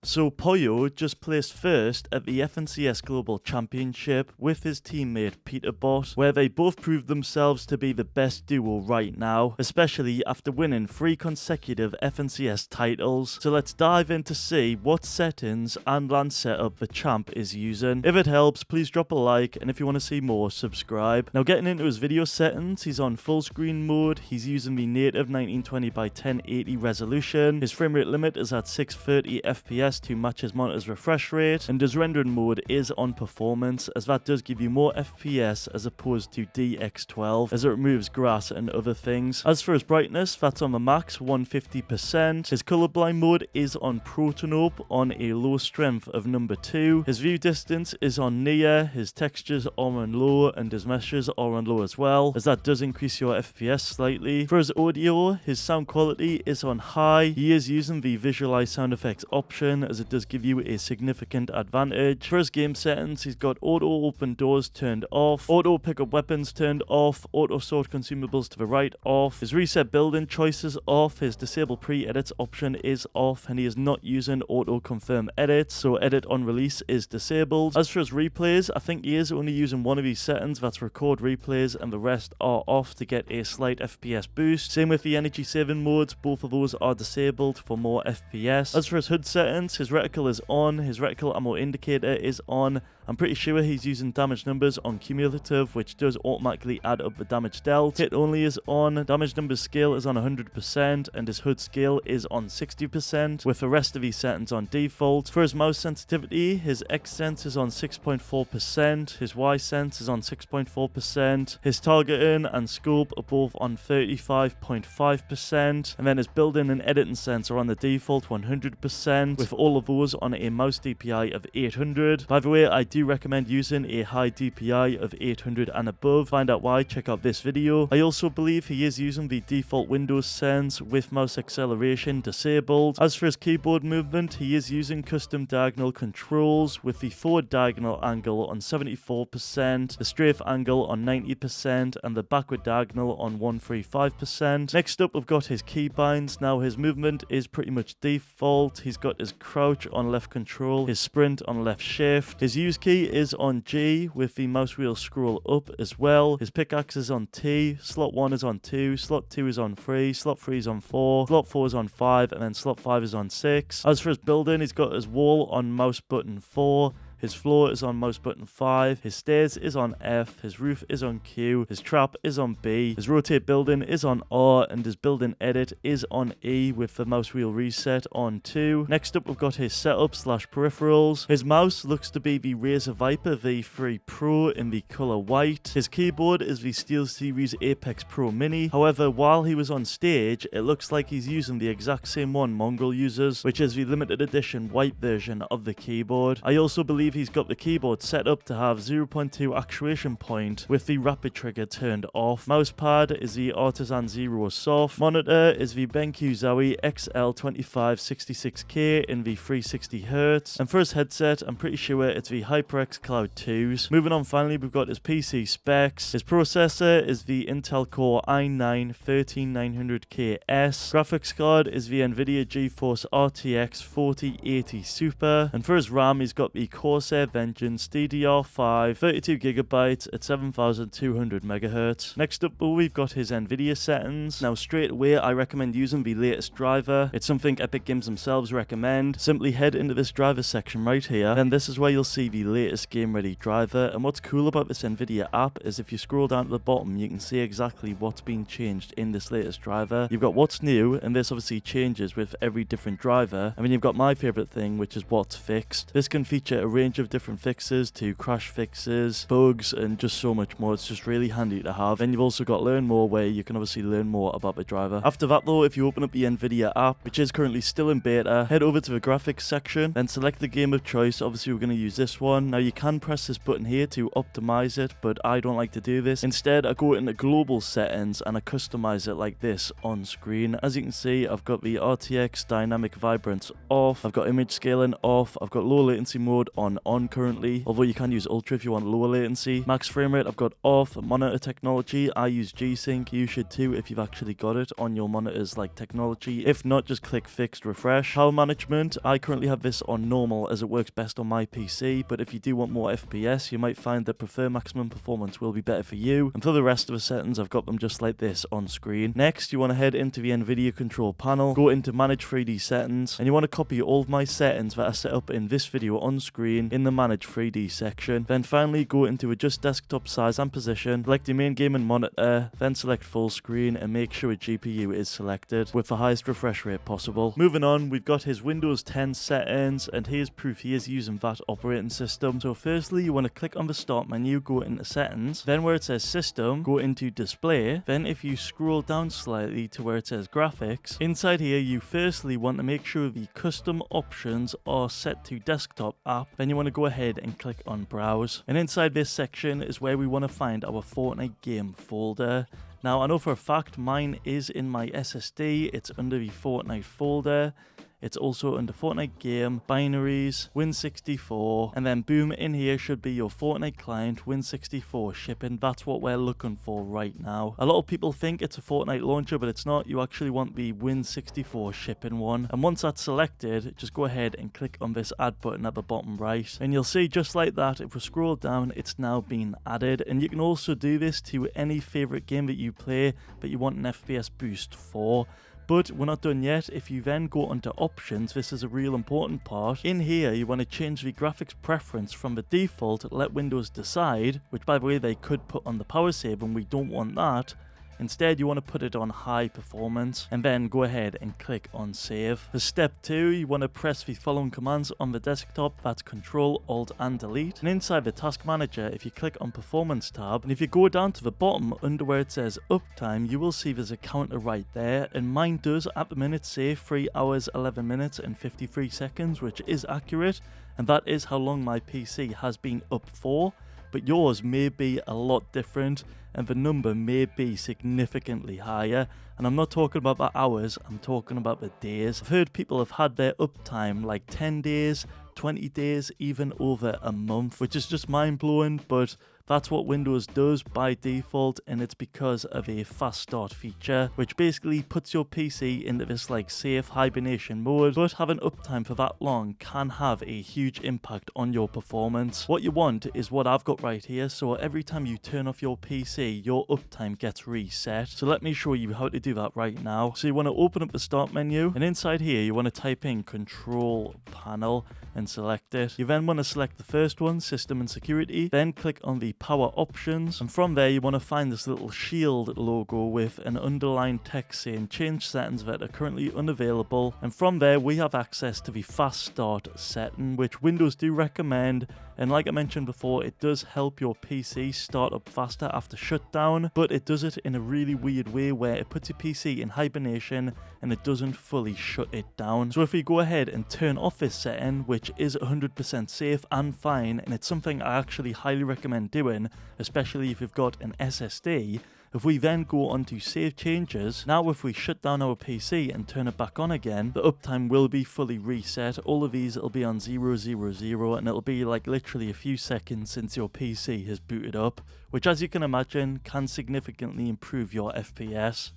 So Pollo just placed first at the FNCS Global Championship with his teammate Peterbot, where they both proved themselves to be the best duo right now, especially after winning 3 consecutive FNCS titles. So let's dive in to see what settings and land setup the champ is using. If it helps, please drop a like, and if you want to see more, subscribe. Now getting into his video settings, he's on full screen mode, he's using the native 1920 by 1080 resolution, his frame rate limit is at 630 FPS to match his monitor's refresh rate, and his rendering mode is on performance, as that does give you more FPS as opposed to DX12, as it removes grass and other things. As for his brightness, that's on the max, 150%. His colorblind mode is on Protanope on a low strength of number 2. His view distance is on near, his textures are on low, and his meshes are on low as well, as that does increase your FPS slightly. For his audio, his sound quality is on high. He is using the visualize sound effects option, as it does give you a significant advantage. For his game settings, he's got auto open doors turned off, auto pick up weapons turned off, auto sort consumables to the right off, his reset building choices off, his disable pre-edits option is off, and he is not using auto confirm edits, so edit on release is disabled. As for his replays, I think he is only using one of these settings, that's record replays, and the rest are off to get a slight FPS boost. Same with the energy saving modes, both of those are disabled for more FPS. As for his HUD settings, his reticle is on, his reticle ammo indicator is on. I'm pretty sure he's using damage numbers on cumulative, which does automatically add up the damage dealt. Hit only is on, damage numbers scale is on 100%, and his HUD scale is on 60%, with the rest of his settings on default. For his mouse sensitivity, his X sense is on 6.4%, his Y sense is on 6.4%, his targeting and scope are both on 35.5%, and then his building and editing sense are on the default 100%, with all of those on a mouse DPI of 800. By the way, I do recommend using a high DPI of 800 and above. Find out why, check out this video. I also believe he is using the default Windows sense with mouse acceleration disabled. As for his keyboard movement, he is using custom diagonal controls with the forward diagonal angle on 74%, the strafe angle on 90%, and the backward diagonal on 135%. Next up, we've got his keybinds. Now his movement is pretty much default. He's got his crouch on left control, his sprint on left shift, his use key is on G with the mouse wheel scroll up as well. His pickaxe is on T, slot 1 is on 2, slot 2 is on 3, slot 3 is on 4, slot 4 is on 5, and then slot 5 is on 6. As for his building, he's got his wall on mouse button 4, his floor is on mouse button 5, his stairs is on F, his roof is on Q, his trap is on B, his rotate building is on R, and his building edit is on E with the mouse wheel reset on 2. Next up, we've got his setup slash peripherals. His mouse looks to be the Razer Viper V3 Pro in the color white. His keyboard is the SteelSeries Apex Pro Mini. However, while he was on stage, it looks like he's using the exact same one Mongrel uses, which is the limited edition white version of the keyboard. I also believe he's got the keyboard set up to have 0.2 actuation point with the rapid trigger turned off. Mousepad is the Artisan Zero Soft. Monitor is the BenQ Zowie XL2566K in the 360Hz. And for his headset, I'm pretty sure it's the HyperX Cloud 2s. Moving on, finally, we've got his PC specs. His processor is the Intel Core i9-13900KS. Graphics card is the Nvidia GeForce RTX 4080 Super. And for his RAM, he's got the Corsair Vengeance DDR5 32GB at 7200 MHz. Next up, we've got his Nvidia settings. Now straight away, I recommend using the latest driver. It's something Epic Games themselves recommend. Simply head into this driver section right here, and this is where you'll see the latest game ready driver. And what's cool about this Nvidia app is if you scroll down to the bottom, you can see exactly what's been changed in this latest driver. You've got what's new, and this obviously changes with every different driver. I mean, you've got my favorite thing, which is what's fixed. This can feature a range of different fixes to crash fixes, bugs, and just so much more. It's just really handy to have. Then you've also got learn more, where you can obviously learn more about the driver. After that though, if you open up the Nvidia app, which is currently still in beta, head over to the graphics section, then select the game of choice. Obviously we're going to use this one. Now you can press this button here to optimize it, but I don't like to do this. Instead, I go into global settings and I customize it like this on screen. As you can see, I've got the RTX dynamic vibrance off, I've got image scaling off, I've got low latency mode on turned on currently, although you can use ultra if you want lower latency. Max frame rate I've got off. Monitor technology, I use G-Sync. You should too if you've actually got it on your monitors like technology. If not, just click fixed refresh. Power management, I currently have this on normal as it works best on my PC, but if you do want more FPS, you might find that prefer maximum performance will be better for you. And for the rest of the settings, I've got them just like this on screen. Next, you want to head into the NVIDIA control panel, go into manage 3D settings, and you want to copy all of my settings that are set up in this video on screen in the manage 3D section. Then finally go into adjust desktop size and position, select your main gaming monitor, then select full screen and make sure a GPU is selected with the highest refresh rate possible. Moving on, we've got his Windows 10 settings, and here's proof he is using that operating system. So firstly, you want to click on the start menu, go into settings, then where it says system, go into display, then if you scroll down slightly to where it says graphics, inside here you firstly want to make sure the custom options are set to desktop app, then you want to go ahead and click on browse, and inside this section is where we want to find our Fortnite game folder. Now I know for a fact mine is in my SSD, it's under the Fortnite folder. It's also under Fortnite game, binaries, Win64, and then boom, in here should be your Fortnite client, Win64 shipping. That's what we're looking for right now. A lot of people think it's a Fortnite launcher, but it's not. You actually want the Win64 shipping one. And once that's selected, just go ahead and click on this add button at the bottom right. And you'll see just like that, if we scroll down, it's now been added. And you can also do this to any favorite game that you play that you want an FPS boost for. But we're not done yet. If you then go onto options, this is a real important part. In here, you want to change the graphics preference from the default, let Windows decide, which by the way, they could put on the power save and we don't want that. Instead, you want to put it on high performance and then go ahead and click on save. For step 2, you want to press the following commands on the desktop. That's Control, Alt and Delete. And inside the task manager, if you click on performance tab, and if you go down to the bottom under where it says uptime, you will see there's a counter right there. And mine does at the minute say 3 hours, 11 minutes and 53 seconds, which is accurate. And that is how long my PC has been up for. But yours may be a lot different and the number may be significantly higher. And I'm not talking about the hours, I'm talking about the days. I've heard people have had their uptime like 10 days, 20 days, even over a month, which is just mind-blowing, but that's what Windows does by default, and it's because of a fast start feature, which basically puts your PC into this like safe hibernation mode, but having uptime for that long can have a huge impact on your performance. What you want is what I've got right here, so every time you turn off your PC, your uptime gets reset. So let me show you how to do that right now. So you want to open up the start menu, and inside here you want to type in Control Panel and select it. You then want to select the first one, System and Security, then click on the Power Options, and from there you want to find this little shield logo with an underlined text saying change settings that are currently unavailable, and from there we have access to the fast start setting, which Windows do recommend, and like I mentioned before, it does help your PC start up faster after shutdown, but it does it in a really weird way where it puts your PC in hibernation and it doesn't fully shut it down. So if we go ahead and turn off this setting, which is 100% safe and fine, and it's something I actually highly recommend doing, especially if you've got an SSD, if we then go on to save changes, now if we shut down our PC and turn it back on again, the uptime will be fully reset. All of these will be on 000 and it'll be like literally a few seconds since your PC has booted up, which as you can imagine can significantly improve your FPS.